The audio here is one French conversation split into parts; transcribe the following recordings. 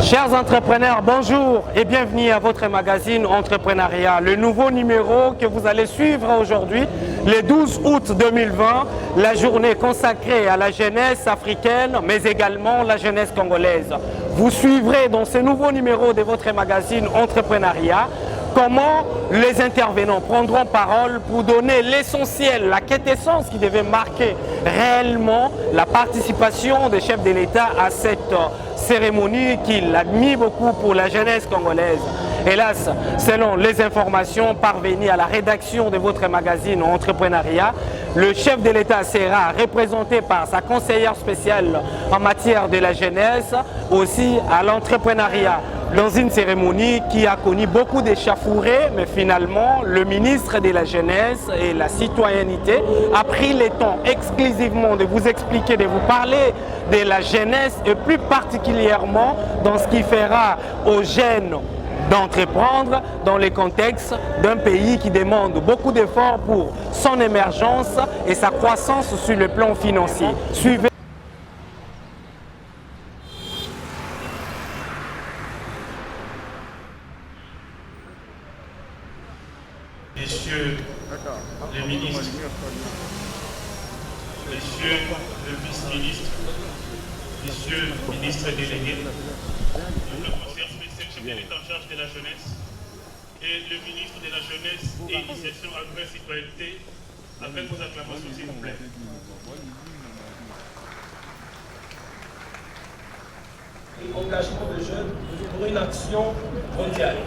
Chers entrepreneurs, bonjour et bienvenue à votre magazine Entrepreneuriat. Le nouveau numéro que vous allez suivre aujourd'hui, le 12 août 2020, la journée consacrée à la jeunesse africaine, mais également la jeunesse congolaise. Vous suivrez dans ce nouveau numéro de votre magazine Entrepreneuriat comment les intervenants prendront parole pour donner l'essentiel, la quintessence qui devait marquer réellement la participation des chefs de l'État à cette cérémonie qu'il admire beaucoup pour la jeunesse congolaise. Hélas, selon les informations parvenues à la rédaction de votre magazine Entrepreneuriat, le chef de l'État sera représenté par sa conseillère spéciale en matière de la jeunesse, aussi à l'entrepreneuriat, dans une cérémonie qui a connu beaucoup d'échauffourées, mais finalement, le ministre de la Jeunesse et la Citoyenneté a pris le temps exclusivement de vous expliquer, de vous parler de la jeunesse et plus particulièrement dans ce qui fera aux jeunes d'entreprendre dans le contexte d'un pays qui demande beaucoup d'efforts pour son émergence et sa croissance sur le plan financier. Suivez. Messieurs les ministres, messieurs le vice-ministre, messieurs les ministres délégués, le conseiller spécial chef de l'État en charge de la jeunesse et le ministre de la Jeunesse et Initiation à la citoyenneté, avec vos acclamations s'il vous plaît. Engagement de jeunes pour une action mondiale.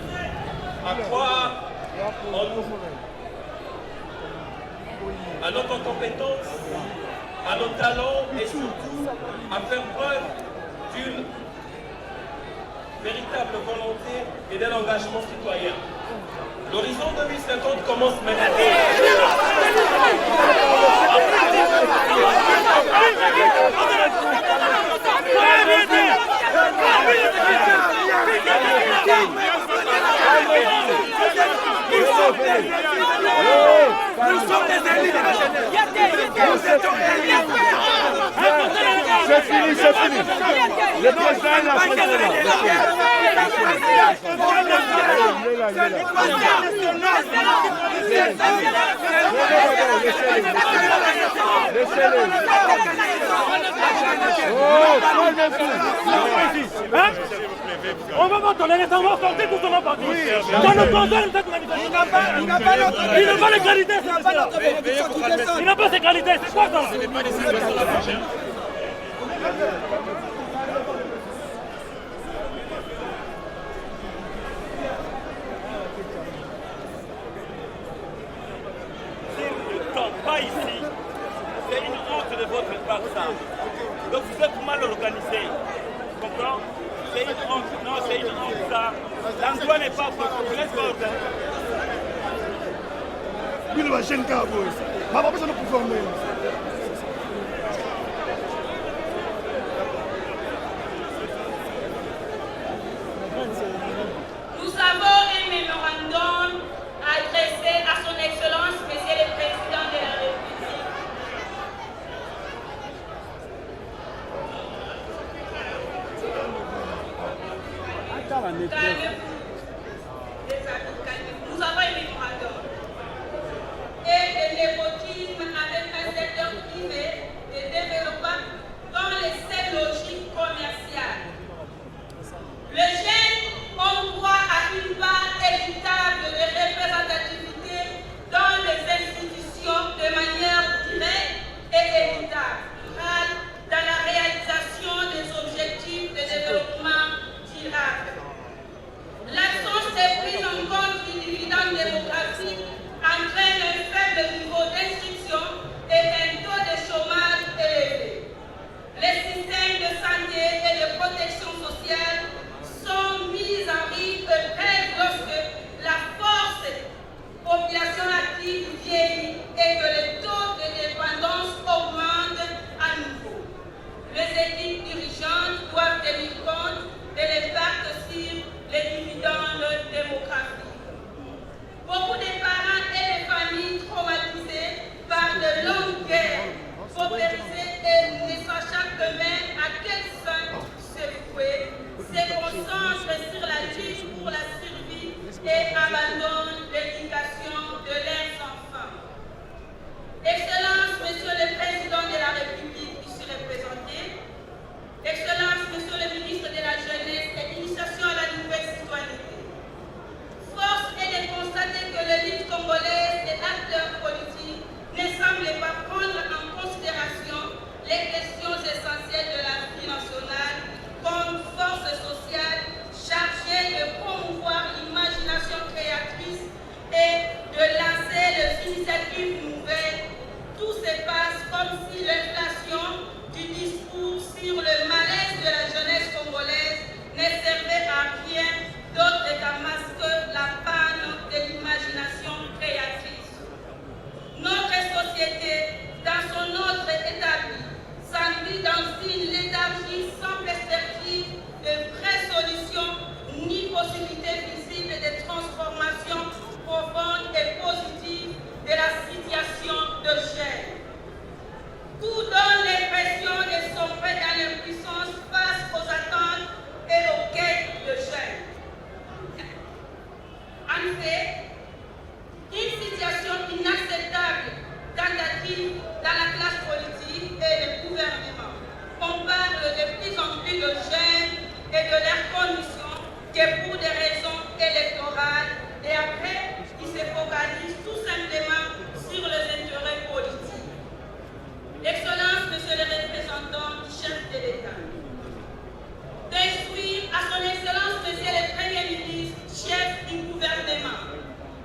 À croire en nous, à notre compétence, à nos talents et surtout à faire preuve d'une véritable volonté et d'un engagement citoyen. L'horizon 2050 commence maintenant. Nous sommes des élus de la jeunesse. Nous étions élus. C'est fini, c'est fini. Le président est là. On va m'entendre, les enfants sortez tout son parti. Dans le conseil, il n'a pas les qualités. Il n'a pas ses qualités, c'est quoi ça? Pas ici, c'est une honte de votre part ça. Donc vous êtes mal organisé. Comprends? C'est une honte, non c'est une honte ça. L'endroit n'est pas bon, vous laissez pas organiser. Il va gêner un peu. Ma papa, ça ne peut pas me. Nous avons un mémorandum adressé à son Excellence, Monsieur le Président de la République. Nous avons un mémorandum. Et de népotisme avec un secteur privé de développement dans les seules logiques commerciales. Le jeune ont droit à une part équitable de représentativité dans les institutions de manière directe et équitable, dans la réalisation des objectifs de développement durable. de jeunes et de leurs conditions que pour des raisons électorales et après, ils se focalisent tout simplement sur les intérêts politiques. Excellence, Monsieur le représentant du chef de l'État, d'instruire à son Excellence, Monsieur le Premier ministre, chef du gouvernement,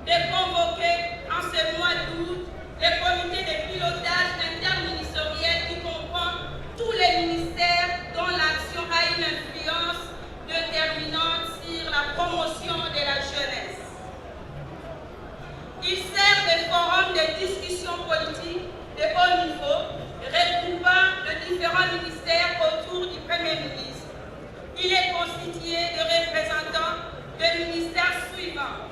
de convoquer en ce mois d'août le comité de pilotage interministériel qui comprend tous les ministères dont l'action a une influence déterminante sur la promotion de la jeunesse. Il sert de forum de discussion politique de haut niveau, regroupant les différents ministères autour du Premier ministre. Il est constitué de représentants des ministères suivants: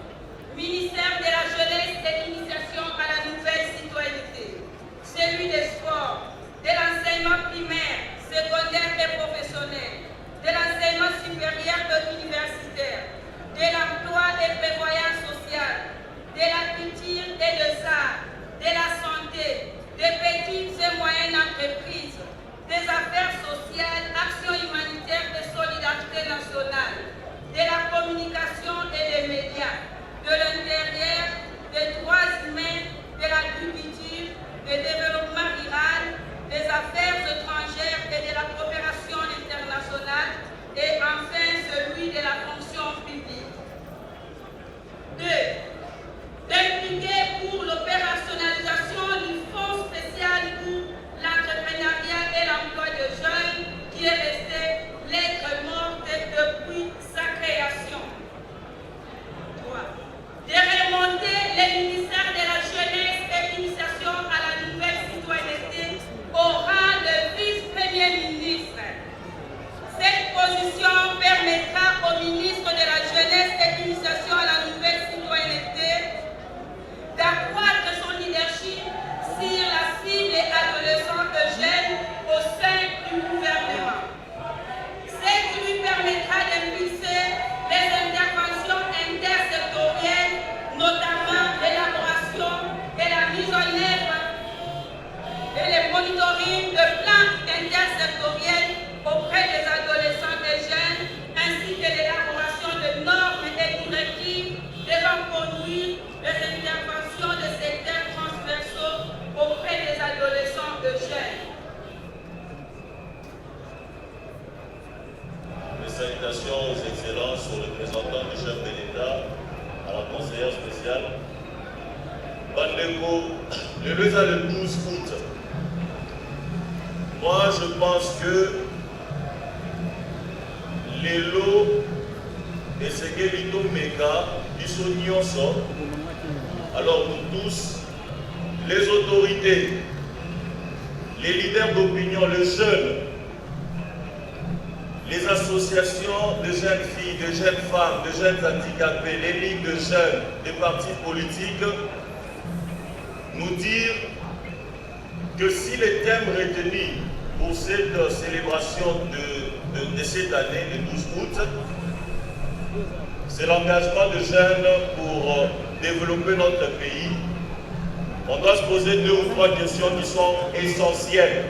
ministère de la Jeunesse et de l'Initiation à la nouvelle citoyenneté, celui des sports, de l'enseignement primaire, secondaire et professionnel, de l'enseignement supérieur et universitaire, de l'emploi et prévoyance sociale, de la culture et des arts, de la santé, des petites et moyennes entreprises, des affaires sociales, actions humanitaires et solidarité nationale, de la communication et des médias, de l'intérieur, des droits humains, de l'agriculture, du développement rural, des affaires étrangères et de la coopération internationale, et enfin celui de la fonction publique. 2. D'impliquer pour l'opérationnalisation du Fonds spécial pour l'entrepreneuriat et l'emploi de jeunes qui est resté lettre morte depuis sa création. 3. De remonter le ministère de la Jeunesse et de l'Initiation à la nouvelle citoyenneté au rang de vice-premier ministre. Cette position permettra au ministre de la Jeunesse et de l'Initiation à la nouvelle citoyenneté d'accroître son leadership sur la cible adolescente jeunes au sein du gouvernement. Ce qui lui permettra d'impulser les interventions intersectorielles, notamment l'élaboration et la mise en œuvre et le monitoring de plans intersectoriels auprès des adolescents et jeunes, ainsi que l'élaboration de normes et directives devant conduire les interventions de secteurs transversaux auprès des adolescents et jeunes. Mes salutations aux excellences, aux représentants du chef de l'État, à la conseillère spéciale. Bandeko, le 12 août. Moi, je pense que les lots de ce que Meka, ils sont nyonso. Alors nous tous, les autorités, les leaders d'opinion, les jeunes, les associations de jeunes filles, de jeunes femmes, de jeunes handicapés, les ligues de jeunes, les partis politiques, nous dire que si les thèmes retenus pour cette célébration de cette année, le 12 août, c'est l'engagement de jeunes pour développer notre pays, on doit se poser 2 ou 3 questions qui sont essentielles.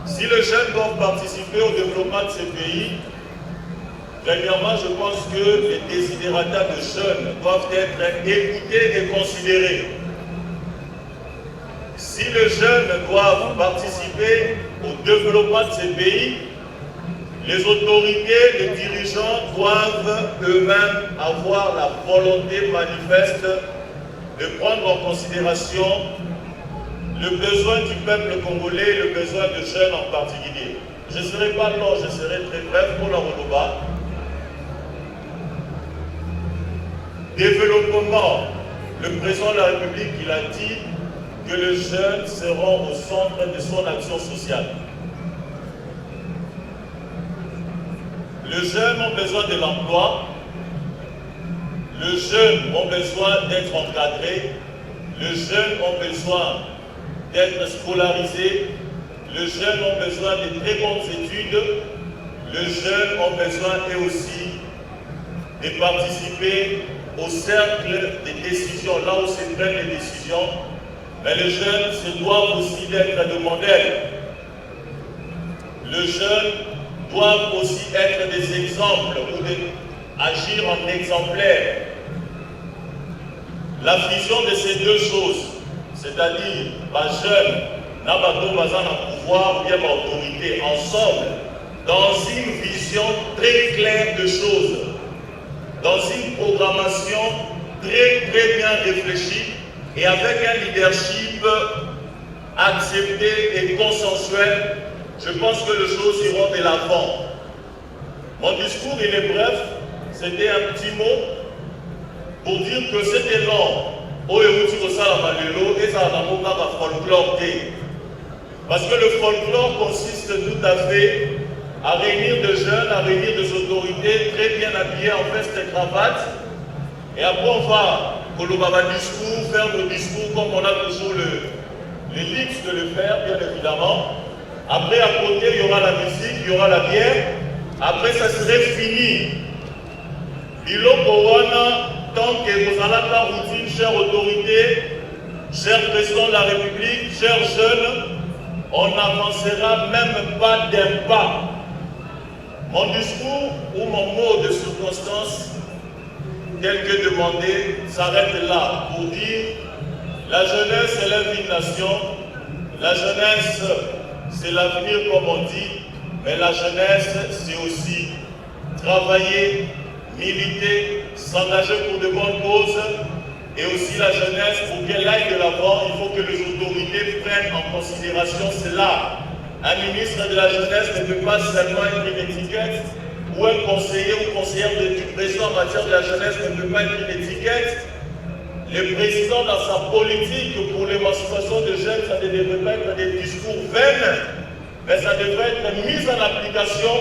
Si les jeunes doivent participer au développement de ce pays, premièrement, je pense que les desiderata de jeunes doivent être écoutés et considérés. Si les jeunes doivent participer au développement de ce pays, les autorités, les dirigeants doivent eux-mêmes avoir la volonté manifeste de prendre en considération le besoin du peuple congolais, le besoin de jeunes en particulier. Je ne serai pas long, je serai très bref pour la Roloba. Développement, le président de la République, il a dit que les jeunes seront au centre de son action sociale. Les jeunes ont besoin de l'emploi, les jeunes ont besoin d'être encadrés, les jeunes ont besoin d'être scolarisés, les jeunes ont besoin de très bonnes études, les jeunes ont besoin eux aussi de participer au cercle des décisions, là où se prennent les décisions, mais les jeunes se doivent aussi d'être de modèles. Les jeunes doivent aussi être des exemples ou agir en exemplaires. La fusion de ces deux choses, c'est-à-dire les jeunes, n'abattons pas en pouvoir ou bien autorité, ensemble, dans une vision très claire de choses, dans une programmation très bien réfléchie et avec un leadership accepté et consensuel, je pense que les choses iront de l'avant. Mon discours, il est bref, c'était un petit mot pour dire que cet élan, folklore. Parce que le folklore consiste tout à fait à réunir des jeunes, à réunir des autorités très bien habillées en veste et cravate. Et après, on va faire nos discours comme on a toujours le luxe de le faire, bien évidemment. Après, à côté, il y aura la musique, il y aura la bière. Après, ça serait fini. Tant que vous allez la routine, chère autorité, cher président de la République, chers jeunes, on n'avancera même pas d'un pas. Mon discours ou mon mot de circonstance, tel que demandé, s'arrête là pour dire la jeunesse élève une nation, la jeunesse c'est l'avenir comme on dit, mais la jeunesse c'est aussi travailler, militer, s'engager pour de bonnes causes, et aussi la jeunesse, pour qu'elle aille de l'avant, il faut que les autorités prennent en considération cela. Un ministre de la jeunesse ne peut pas seulement être une étiquette, ou un conseiller ou conseillère du président en matière de la jeunesse ne peut pas être une étiquette. Le président dans sa politique pour l'émancipation des jeunes, ça ne devrait pas être des discours vains, mais ça devrait être mis en application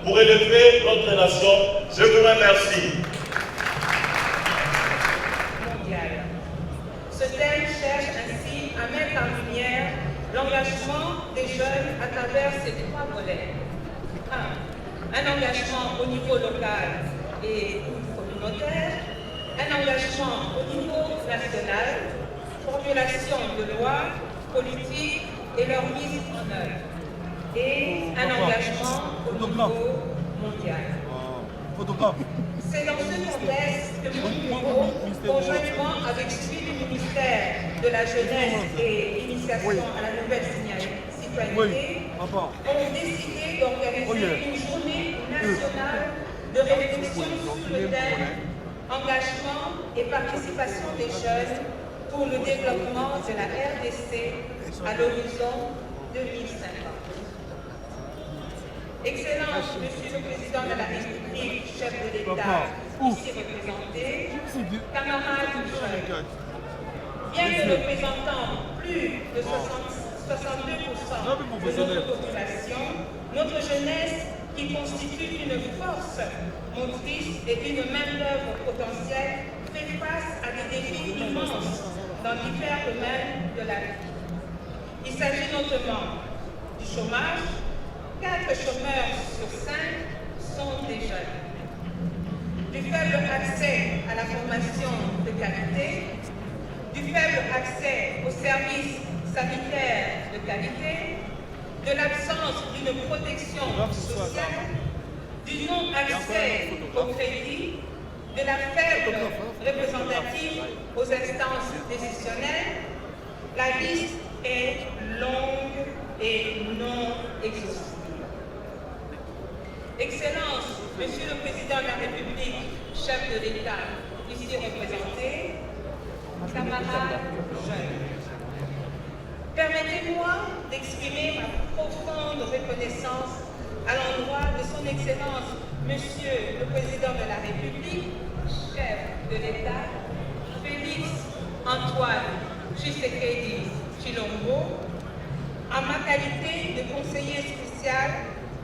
pour élever notre nation. Je vous remercie. Ce thème cherche ainsi à mettre en lumière l'engagement des jeunes à travers ces trois volets. Un engagement au niveau local et communautaire, un engagement au niveau national, formulation de lois, politiques et leur mise en œuvre, et un engagement au niveau mondial. C'est dans ce contexte que mon bureau, conjointement avec celui du ministère de la Jeunesse et Initiation à la nouvelle citoyenneté, ont décidé d'organiser une journée nationale de réflexion sur le thème engagement et participation des jeunes pour le développement de la RDC à l'horizon 2050. Excellence, Monsieur le Président de la République, chef de l'État, ici représenté, camarades jeunes, bien que représentant plus de 62% de notre population, notre jeunesse, qui constitue une force motrice et une main-d'œuvre potentielle, fait face à des défis immenses dans divers domaines de la vie. Il s'agit notamment du chômage. 4 chômeurs sur 5 sont des jeunes. Du faible accès à la formation de qualité, du faible accès aux services sanitaires de qualité, de l'absence d'une protection sociale, du non-accès au crédit, de la faible représentative aux instances décisionnelles. La liste est longue et non exhaustive. Excellence, Monsieur le Président de la République, chef de l'État, ici représenté, camarades jeunes, permettez-moi d'exprimer ma profonde reconnaissance à l'endroit de son Excellence, Monsieur le Président de la République, chef de l'État, Félix Antoine Tshisekedi Tshilombo, en ma qualité de conseiller spécial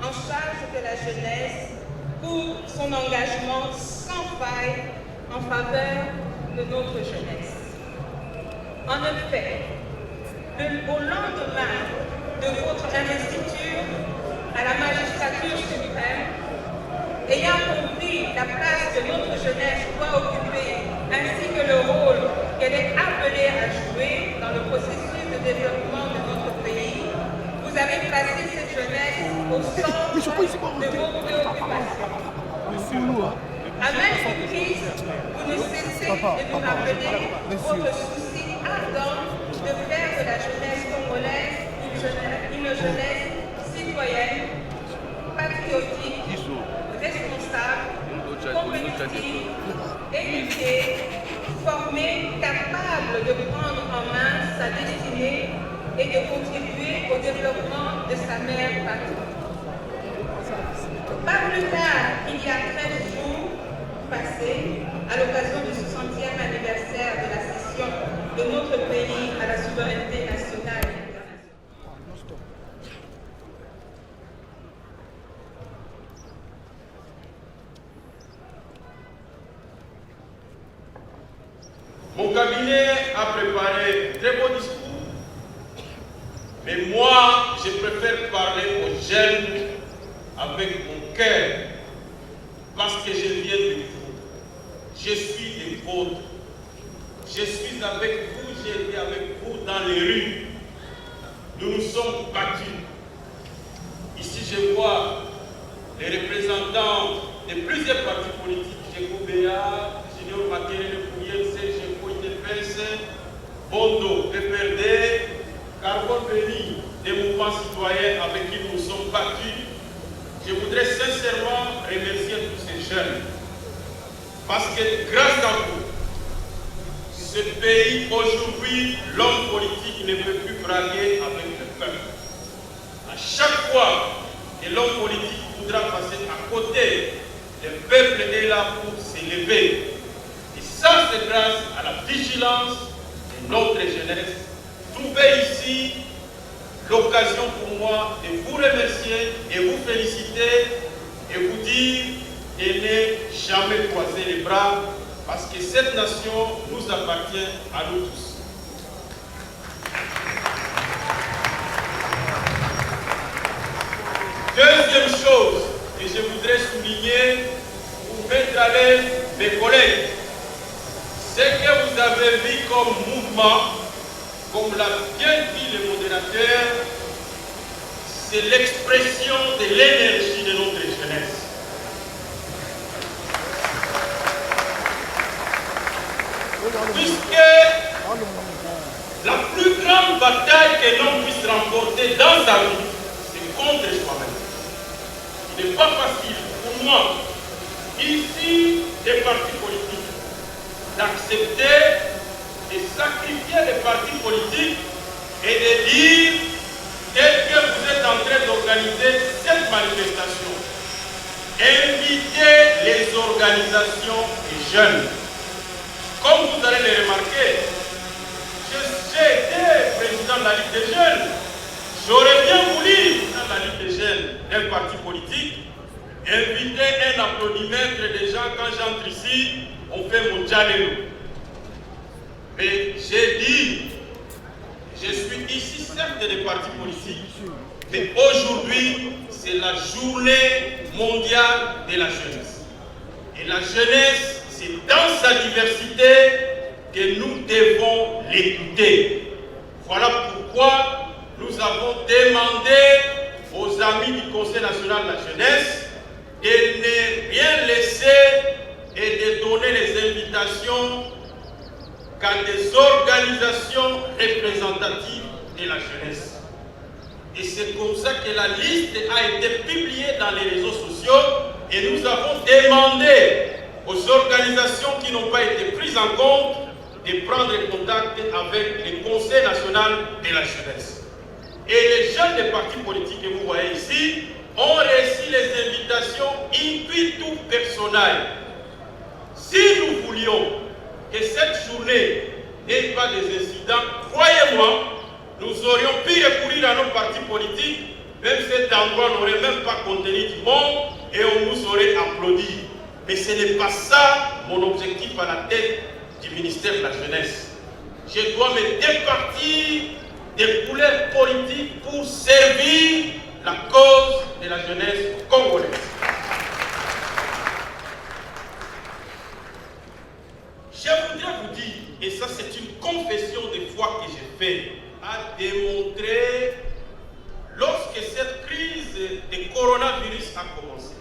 en charge de la jeunesse pour son engagement sans faille en faveur de notre jeunesse. En effet, au lendemain de votre investiture à la magistrature suprême, ayant compris la place que notre jeunesse doit occuper ainsi que le rôle qu'elle est appelée à jouer dans le processus de développement de notre pays, vous avez placé cette jeunesse au centre de vos préoccupations. À maintes reprises, vous ne cessez de nous rappeler votre souci ardent de faire de la jeunesse congolaise une jeunesse citoyenne, patriotique, responsable, compétitive, éduquée, formée, capable de prendre en main sa destinée et de contribuer au développement de sa mère patrie. Pas plus tard, il y a 13 jours passés, à l'occasion du 60e anniversaire de la cession de notre pays à la souveraineté nationale et internationale. Mon cabinet a préparé un très beau discours, mais moi, je préfère parler aux jeunes avec mon cœur, parce que je viens de vous. Je suis des vôtres. Je suis avec vous, j'ai été avec vous dans les rues. Nous nous sommes battus. Ici, je vois les représentants de plusieurs partis politiques, GECO-BA, Junior Makelele, PUYELC, GECO, IDPS, Bondo, PPRD, Carbone Béni, des mouvements citoyens avec qui nous nous sommes battus. Je voudrais sincèrement remercier tous ces jeunes, parce que grâce à vous, ce pays aujourd'hui, l'homme politique ne peut plus braguer avec le peuple. À chaque fois que l'homme politique voudra passer à côté, le peuple est là pour s'élever. Et ça, c'est grâce à la vigilance de notre jeunesse. Trouvez ici l'occasion pour moi de vous remercier et vous féliciter et vous dire de ne jamais croiser les bras, parce que cette nation nous appartient à nous tous. Deuxième chose que je voudrais souligner pour mettre à l'aise mes collègues, c'est que vous avez vu comme mouvement, comme l'a bien dit le modérateur, c'est l'expression de l'énergie de notre jeunesse. Puisque la plus grande bataille que l'homme puisse remporter dans sa vie, c'est contre soi-même. Il n'est pas facile pour moi, ici, des partis politiques, d'accepter de sacrifier les partis politiques et de dire tel que vous êtes en train d'organiser cette manifestation. Invitez les organisations des jeunes. Comme vous allez le remarquer, j'ai été président de la Ligue des jeunes. J'aurais bien voulu, dans la Ligue des jeunes, un parti politique, inviter un applaudimètre des gens quand j'entre ici, on fait mon dialogue. Mais j'ai dit, je suis ici certes des partis politiques, mais aujourd'hui, c'est la journée mondiale de la jeunesse. Et la jeunesse, c'est dans sa diversité que nous devons l'écouter. Voilà pourquoi nous avons demandé aux amis du Conseil national de la jeunesse de ne rien laisser et de donner les invitations qu'à des organisations représentatives de la jeunesse. Et c'est comme ça que la liste a été publiée dans les réseaux sociaux et nous avons demandé aux organisations qui n'ont pas été prises en compte de prendre contact avec le Conseil national de la jeunesse. Et les jeunes des partis politiques que vous voyez ici ont reçu les invitations intuitu personnelles. Si nous voulions que cette journée n'ait pas des incidents, croyez-moi, nous aurions pu recourir à nos partis politiques, même cet endroit n'aurait même pas contenu du monde et on nous aurait applaudi. Mais ce n'est pas ça mon objectif à la tête du ministère de la Jeunesse. Je dois me départir des couleurs politiques pour servir la cause de la jeunesse congolaise. Je voudrais vous dire, et ça c'est une confession de foi que j'ai faite, à démontrer lorsque cette crise de coronavirus a commencé,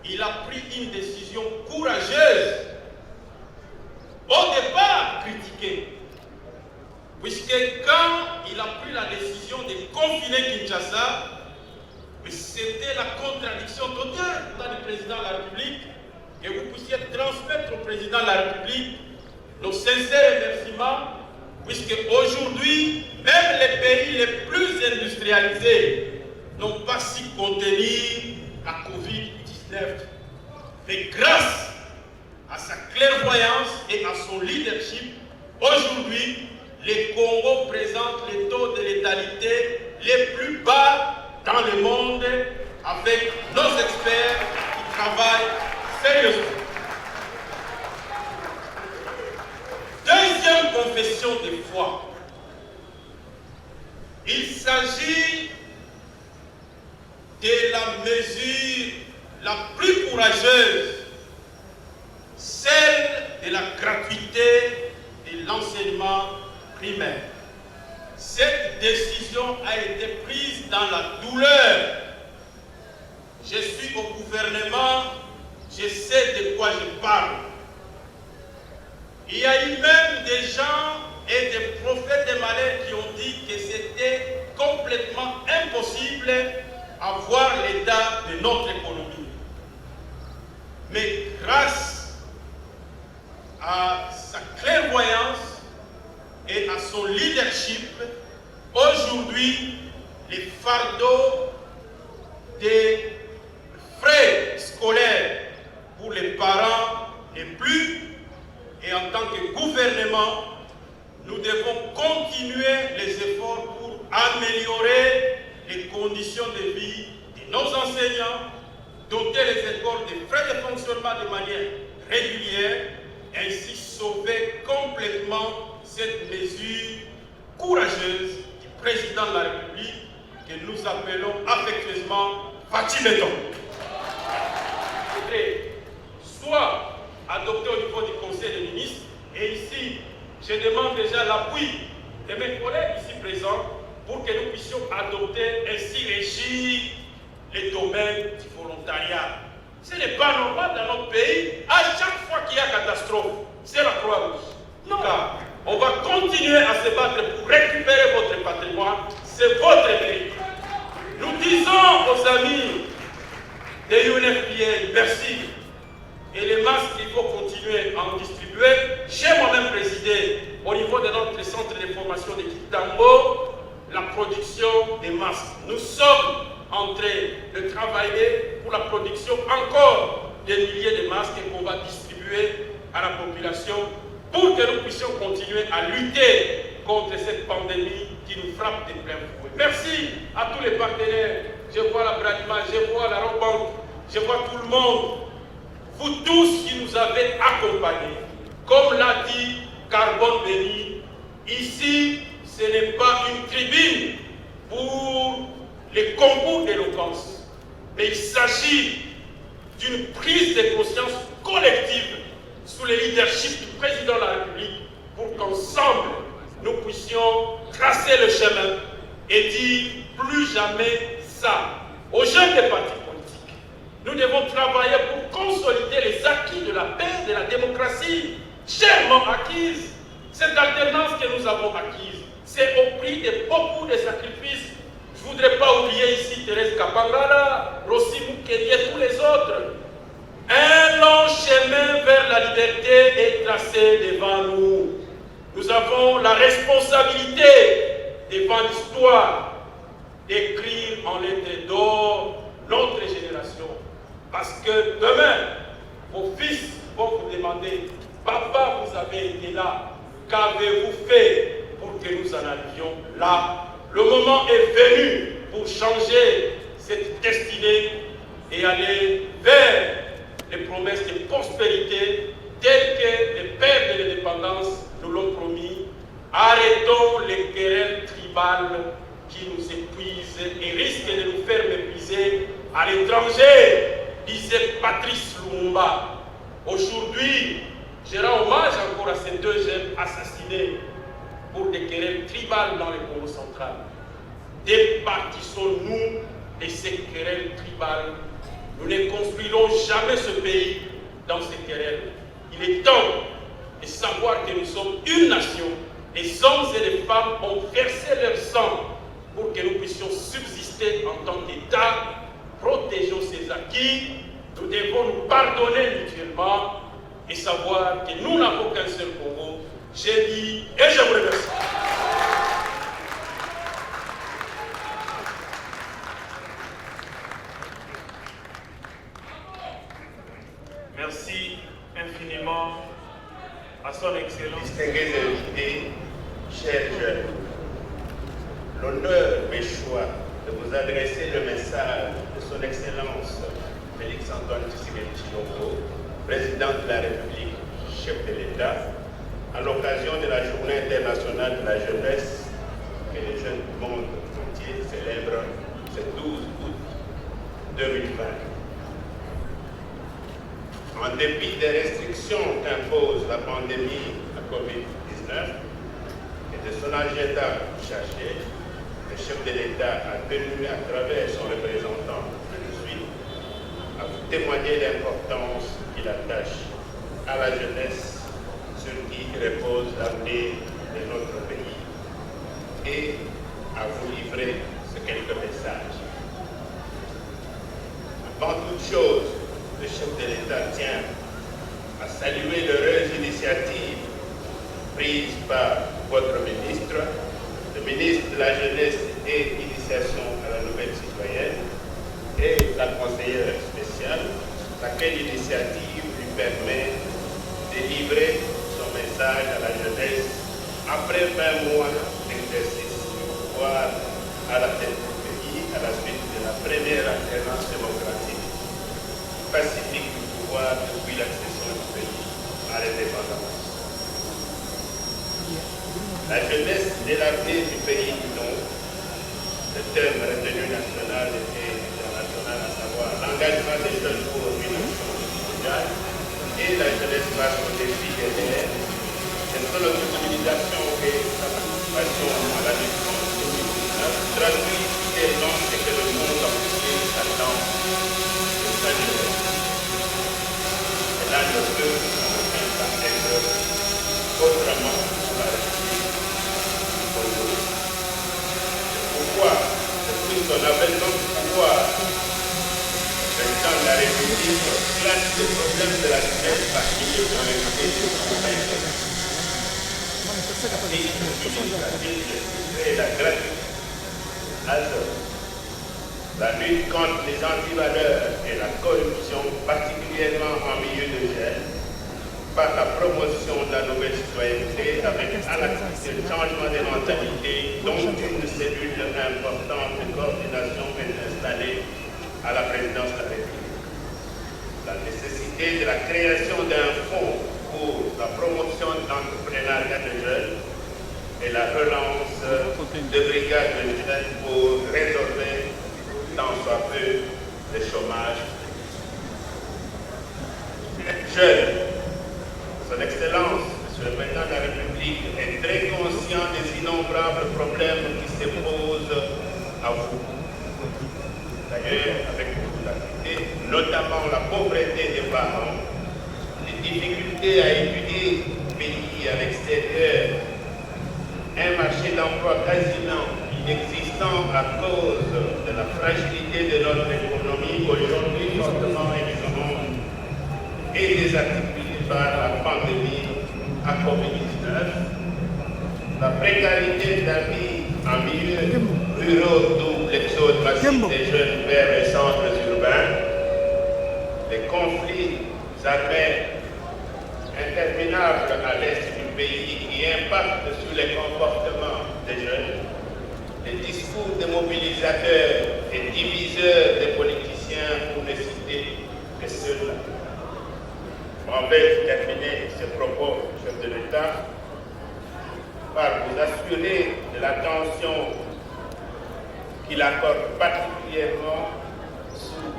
il a pris une décision courageuse, au départ critiquée, puisque quand il a pris la décision de confiner Kinshasa, c'était la contradiction totale dans le président de la République, et vous puissiez transmettre au président de la République nos sincères remerciements, puisque aujourd'hui, même les pays les plus industrialisés n'ont pas su contenir la Covid-19. Mais grâce à sa clairvoyance et à son leadership, aujourd'hui, le Congo présente les taux de létalité les plus bas dans le monde, avec nos experts qui travaillent sérieusement. Deuxième confession de foi. Il s'agit de la mesure la plus courageuse, celle de la gratuité de l'enseignement primaire. Cette décision a été prise dans la douleur. Je suis au gouvernement, je sais de quoi je parle. Il y a eu même des gens et des prophètes des malheurs qui ont dit que c'était complètement impossible à voir l'état de notre économie. Mais grâce à sa clairvoyance et à son leadership, aujourd'hui, les fardeaux des frais scolaires pour les parents n'est plus. Et en tant que gouvernement, nous devons continuer les efforts pour améliorer les conditions de vie de nos enseignants, doter les écoles de frais de fonctionnement de manière régulière, ainsi sauver complètement cette mesure courageuse du président de la République que nous appelons affectueusement Fatimeton. Soit adopté au niveau du Conseil des ministres, et ici, je demande déjà l'appui de mes collègues ici présents pour que nous puissions adopter ainsi régir les domaines du volontariat. Ce n'est pas normal dans notre pays, à chaque fois qu'il y a catastrophe, c'est la Croix-Rouge. Non, car on va continuer à se battre pour récupérer votre patrimoine, c'est votre mérite. Nous disons aux amis de UNFPA, merci. Et les masques, il faut continuer à en distribuer. J'ai moi-même présidé au niveau de notre centre de formation de Kitambo la production des masques. Nous sommes en train de travailler pour la production encore des milliers de masques qu'on va distribuer à la population pour que nous puissions continuer à lutter contre cette pandémie qui nous frappe de plein fouet. Merci à tous les partenaires. Je vois la Bradima, je vois la Robank, je vois tout le monde. Vous tous qui nous avez accompagnés, comme l'a dit Carbone Béni, ici, ce n'est pas une tribune pour les concours d'éloquence, mais il s'agit d'une prise de conscience collective sous le leadership du président de la République pour qu'ensemble, nous puissions tracer le chemin et dire plus jamais ça aux jeunes des partis politiques. Nous devons travailler pour consolider les acquis de la paix, de la démocratie, chèrement acquise. Cette alternance que nous avons acquise, c'est au prix de beaucoup de sacrifices. Je ne voudrais pas oublier ici Thérèse Kapangala, Rossi Mukendi et tous les autres. Un long chemin vers la liberté est tracé devant nous. Nous avons la responsabilité devant l'histoire d'écrire en lettres d'or notre génération. Parce que demain, vos fils vont vous demander, papa, vous avez été là, qu'avez-vous fait pour que nous en arrivions là? Le moment est venu pour changer cette destinée et aller vers les promesses de prospérité telles que les pères de l'indépendance nous l'ont promis. Arrêtons les querelles tribales qui nous épuisent et risquent de nous faire mépriser à l'étranger, disait Patrice Lumumba. Aujourd'hui, je rends hommage encore à ces deux jeunes assassinés pour des querelles tribales dans le Congo central. Départissons-nous et ces querelles tribales. Nous ne construirons jamais ce pays dans ces querelles. Il est temps de savoir que nous sommes une nation. Les hommes et les femmes ont versé leur sang pour que nous puissions subsister en tant qu'État. Protégeons ces acquis. Nous devons nous pardonner mutuellement et savoir que nous n'avons qu'un seul Congo. J'ai dit et je vous remercie. Merci infiniment à son Excellence. Distingués invités, chers jeunes, l'honneur m'échoit de vous adresser le message de son Excellence Félix-Antoine Tshisekedi Tshilombo, président de la République, chef de l'État, à l'occasion de la Journée internationale de la jeunesse que les jeunes du monde entier célèbrent ce 12 août 2020. En dépit des restrictions qu'impose la pandémie à Covid-19 et de son agenda chargé, le chef de l'État a tenu à travers son représentant, je le suis, à vous témoigner l'importance qu'il attache à la jeunesse sur qui repose l'avenir de notre pays et à vous livrer ce quelques messages. Avant toute chose, le chef de l'État tient à saluer l'heureuse initiative prise par votre ministre, le ministre de la Jeunesse et Initiation à la Nouvelle Citoyenne et la conseillère spéciale, laquelle initiative lui permet de livrer son message à la jeunesse après 20 mois d'exercice du pouvoir à la tête du pays à la suite de la première alternance démocratique pacifique du pouvoir depuis l'accession du pays à l'indépendance. La jeunesse est l'avenir du pays, donc, le terme retenu national et international, à savoir l'engagement des jeunes pour une nation mondiale et la jeunesse face aux défis des terres. C'est son autonomisation et sa participation à la défense de 2019 traduit fidèlement ce que le monde entier s'attend de sa jeunesse. Là, ne peut pas être autrement sur la République du Congo. Pourquoi, depuis son avènement du pouvoir, le président de la République classe les problèmes de la jeunesse parmi les priorités du gouvernement. Et la gratuité, la lutte contre les antivaleurs et la corruption, particulièrement en milieu de jeunes, par la promotion de la nouvelle citoyenneté avec à l'activité le changement des mentalités, dont une cellule importante de coordination est installée à la présidence de la République. La nécessité de la création d'un fonds pour la promotion de l'entrepreneuriat de jeunes et la relance de brigades de jeunes pour résorber tant soit peu le chômage. Jeune, son Excellence, Monsieur le Président de la République, est très conscient des innombrables problèmes qui se posent à vous. D'ailleurs, avec beaucoup d'activité, notamment la pauvreté des parents, les difficultés à étudier le pays à l'extérieur, un marché d'emploi quasiment inexistant à cause de la fragilité de notre économie aujourd'hui fortement émergente et désarticulée par la pandémie à Covid-19, la précarité de la vie en milieu ruraux d'où l'exode massif des jeunes vers les centres urbains, les conflits armés interminables à l'est du pays qui impactent sur les comportements des jeunes, les discours des mobilisateurs et diviseurs des politiciens pour ne citer que ceux-là. On va terminer ce propos, chef de l'État, par vous assurer de l'attention qu'il accorde particulièrement sous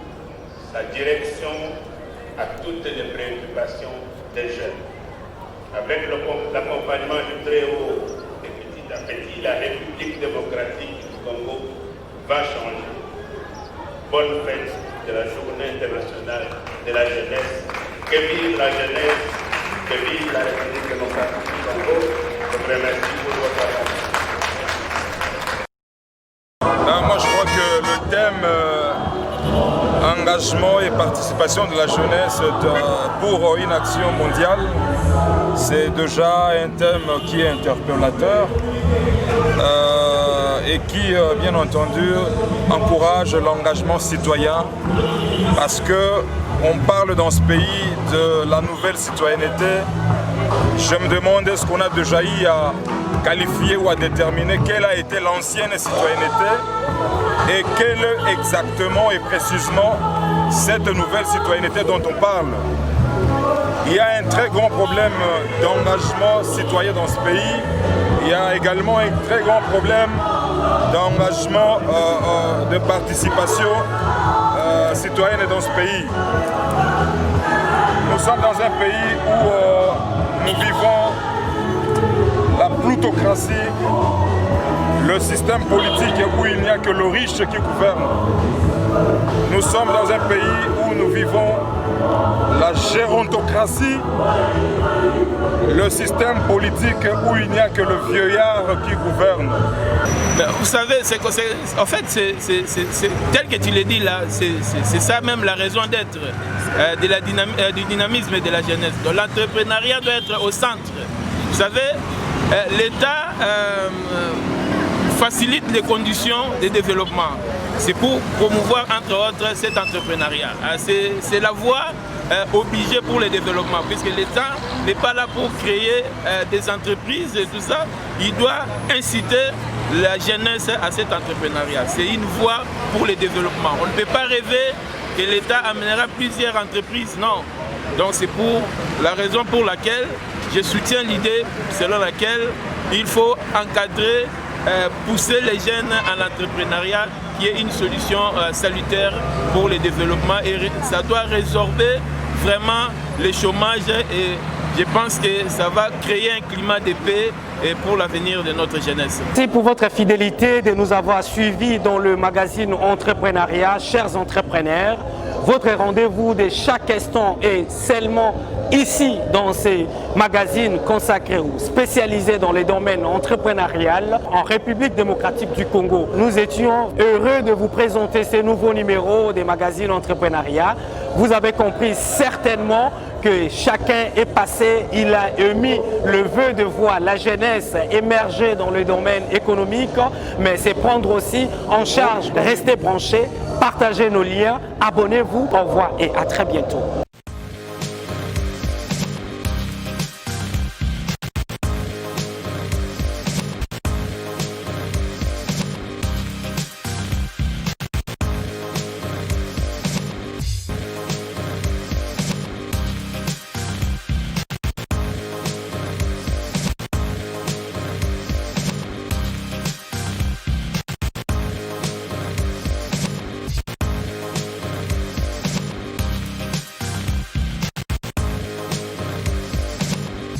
sa direction à toutes les préoccupations des jeunes. Avec l'accompagnement du très haut et petit à petit, la République démocratique du Congo va changer. bonne fête de la Journée internationale de la jeunesse. Que vive la jeunesse, que vive la République démocratique du Congo. Je vous remercie pour votre attention. Moi je crois que le thème engagement et participation de la jeunesse pour une action mondiale, c'est déjà un thème qui est interpellateur et qui, bien entendu, encourage l'engagement citoyen parce qu'on parle dans ce pays de la nouvelle citoyenneté. Je me demande est-ce qu'on a déjà eu à qualifier ou à déterminer quelle a été l'ancienne citoyenneté et quelle est exactement et précisément cette nouvelle citoyenneté dont on parle. Il y a un très grand problème d'engagement citoyen dans ce pays. Il y a également un très grand problème d'engagement, de participation citoyenne dans ce pays. Nous sommes dans un pays où nous vivons la plutocratie, le système politique où il n'y a que le riche qui gouverne. Nous sommes dans un pays où nous vivons la gérontocratie, le système politique où il n'y a que le vieillard qui gouverne. Vous savez, en fait, c'est tel que tu l'as dit là, c'est ça même la raison d'être du dynamisme de la jeunesse. Donc l'entrepreneuriat doit être au centre. Vous savez, l'État facilite les conditions de développement. C'est pour promouvoir entre autres cet entrepreneuriat. C'est la voie obligée pour le développement, puisque l'État n'est pas là pour créer des entreprises et tout ça. Il doit inciter la jeunesse à cet entrepreneuriat. C'est une voie pour le développement. On ne peut pas rêver que l'État amènera plusieurs entreprises, non. Donc c'est pour la raison pour laquelle je soutiens l'idée selon laquelle il faut encadrer, pousser les jeunes à l'entrepreneuriat qui est une solution salutaire pour le développement et ça doit résorber vraiment le chômage et je pense que ça va créer un climat de paix et pour l'avenir de notre jeunesse. Merci pour votre fidélité de nous avoir suivis dans le magazine Entrepreneuriat, chers entrepreneurs. Votre rendez-vous de chaque instant est seulement ici dans ces magazines consacrés ou spécialisés dans les domaines entrepreneurial en République démocratique du Congo. Nous étions heureux de vous présenter ces nouveaux numéros des magazines Entrepreneuriat. Vous avez compris certainement que chacun est passé, il a émis le vœu de voir la jeunesse émerger dans le domaine économique, mais c'est prendre aussi en charge de rester branchés, partager nos liens, abonnez-vous, au revoir et à très bientôt.